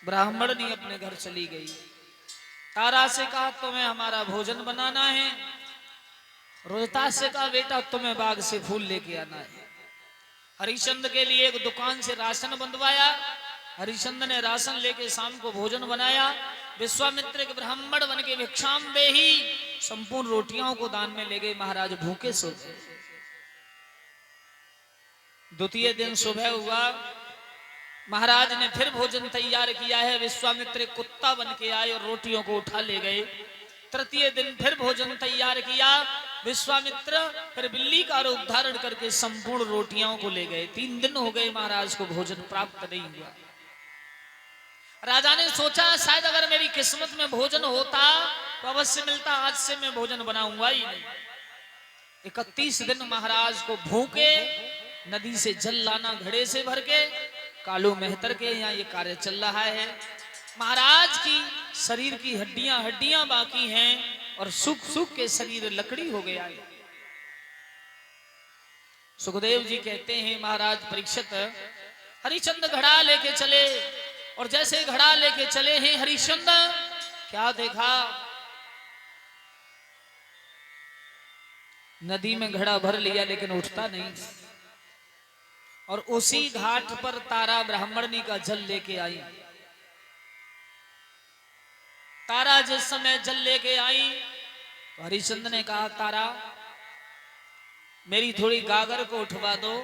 ब्राह्मणनी अपने घर चली गई। तारा से कहा तुम्हें हमारा भोजन बनाना है। रोहिता से कहा बेटा तुम्हें बाग से फूल लेके आना है। हरिश्चंद्र के लिए एक दुकान से राशन बंधवाया। हरिश्चंद्र ने राशन लेके शाम को भोजन बनाया। विश्वामित्र के ब्राह्मण बन के भिक्षाम देही संपूर्ण रोटियों को दान में ले गए। महाराज भूखे सो गए। द्वितीय दिन सुबह हुआ, महाराज ने फिर भोजन तैयार किया है। विश्वामित्र कुत्ता बन के आए और रोटियों को उठा ले गए। तृतीय दिन फिर भोजन तैयार किया। विश्वामित्र फिर बिल्ली का रूप धारण करके संपूर्ण रोटियों को ले गए। 3 दिन हो गए महाराज को भोजन प्राप्त नहीं हुआ। राजा ने सोचा शायद अगर मेरी किस्मत में भोजन होता तो अवश्य मिलता, आज से मैं भोजन बनाऊंगा ही नहीं। 31 दिन महाराज को भूखे नदी से जल लाना घड़े से भर के। कालू मेहतर के यहाँ ये कार्य चल रहा है। महाराज की शरीर की हड्डियां बाकी हैं और सूख सूख के शरीर लकड़ी हो गया है। सुखदेव जी कहते हैं महाराज परीक्षित हरिश्चंद्र घड़ा लेके चले और जैसे घड़ा लेके चले हैं हरिश्चंद्र क्या देखा, नदी में घड़ा भर लिया लेकिन उठता नहीं। और उसी घाट पर तारा ब्राह्मणी का जल लेके आई। तारा जिस समय जल लेके आई तो हरिश्चंद्र ने कहा तारा मेरी थोड़ी गागर को उठवा दो।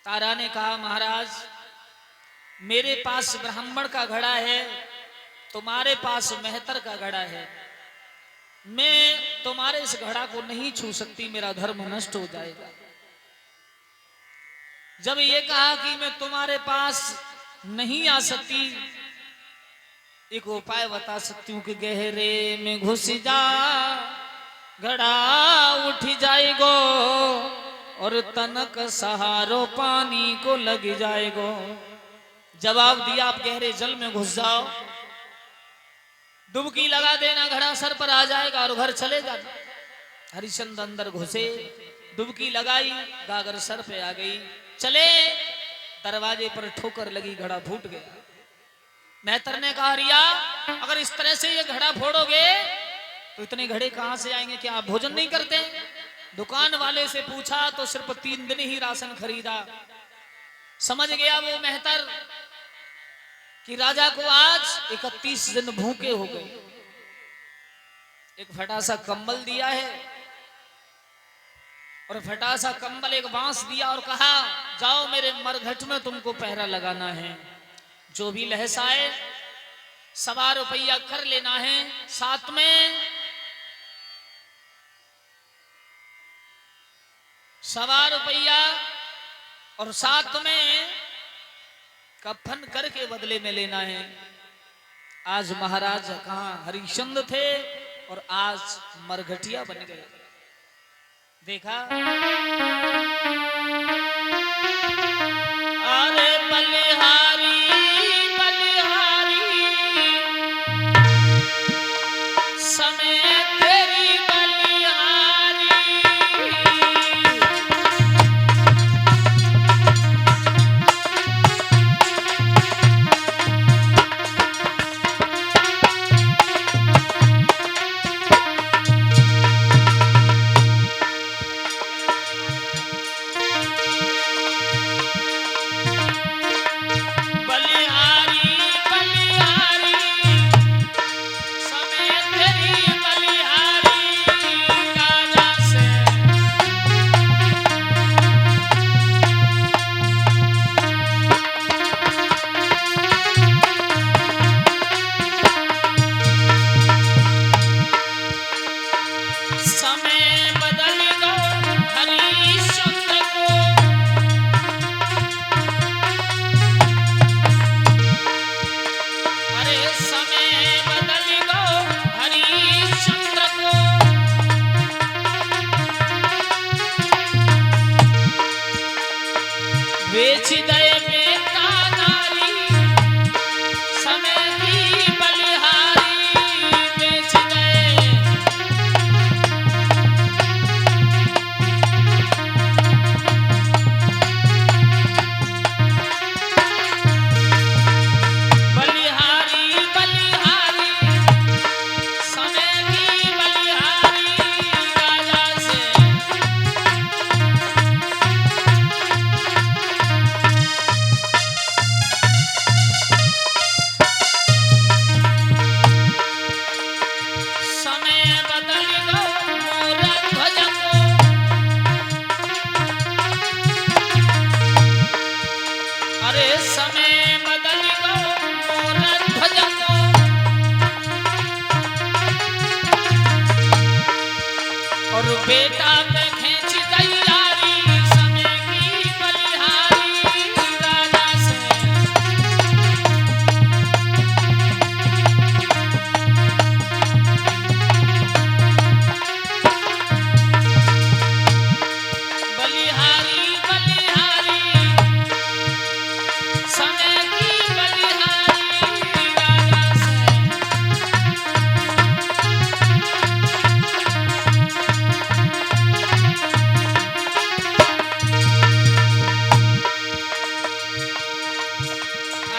तारा ने कहा महाराज मेरे पास ब्राह्मण का घड़ा है, तुम्हारे पास मेहतर का घड़ा है, मैं तुम्हारे इस घड़ा को नहीं छू सकती, मेरा धर्म नष्ट हो जाएगा। जब ये कहा कि मैं तुम्हारे पास नहीं आ सकती, एक उपाय बता सकती हूं कि गहरे में घुस जा घड़ा उठ जाएगो और तनक सहारो पानी को लग जाएगो। जवाब दिया आप गहरे जल में घुस जाओ, डुबकी लगा देना, घड़ा सर पर आ जाएगा और घर चले जाना। हरिश्चंद्र अंदर घुसे, डुबकी लगाई, गागर सर पे आ गई। चले, दरवाजे पर ठोकर लगी, घड़ा फूट गया। मेहतर ने कहा रिया अगर इस तरह से ये घड़ा फोड़ोगे तो इतने घड़े कहां से आएंगे, क्या आप भोजन नहीं करते? दुकान वाले से पूछा तो सिर्फ 3 दिन ही राशन खरीदा। समझ गया वो मेहतर कि राजा को आज 31 दिन भूखे हो गए। एक फटा सा कंबल दिया है और फटा सा कंबल एक बांस दिया और कहा जाओ मेरे मरघट में तुमको पहरा लगाना है, जो भी लहसाए 1.25 रुपया कर लेना है, साथ में 1.25 रुपया और साथ में कफन करके बदले में लेना है। आज महाराज कहां हरिश्चंद्र थे और आज मरघटिया बन गए। देखा अरे बलिहारी बलिहारी समय तेरी बलिहारी। समय बदल गो मोर ध्वज को, और बेटा पे खींच तैयारी समय की बलिहारी राजा से। बलिहारी बलिहारी समय की बलिहारी राजा से।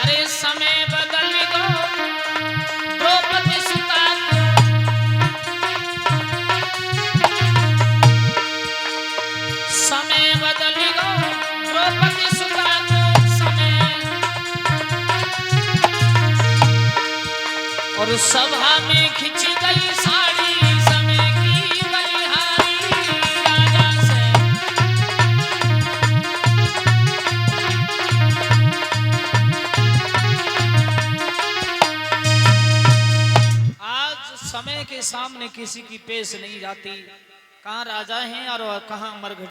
अरे समय बदल गो द्रौपदी सुता को, समय बदल गो द्रौपदी सुता को समय, और सभा में खिंच गई साड़ी समय की बलिहारी राजा से। आज समय के सामने किसी की पेश नहीं जाती। कहाँ राजा हैं और कहाँ मरघट।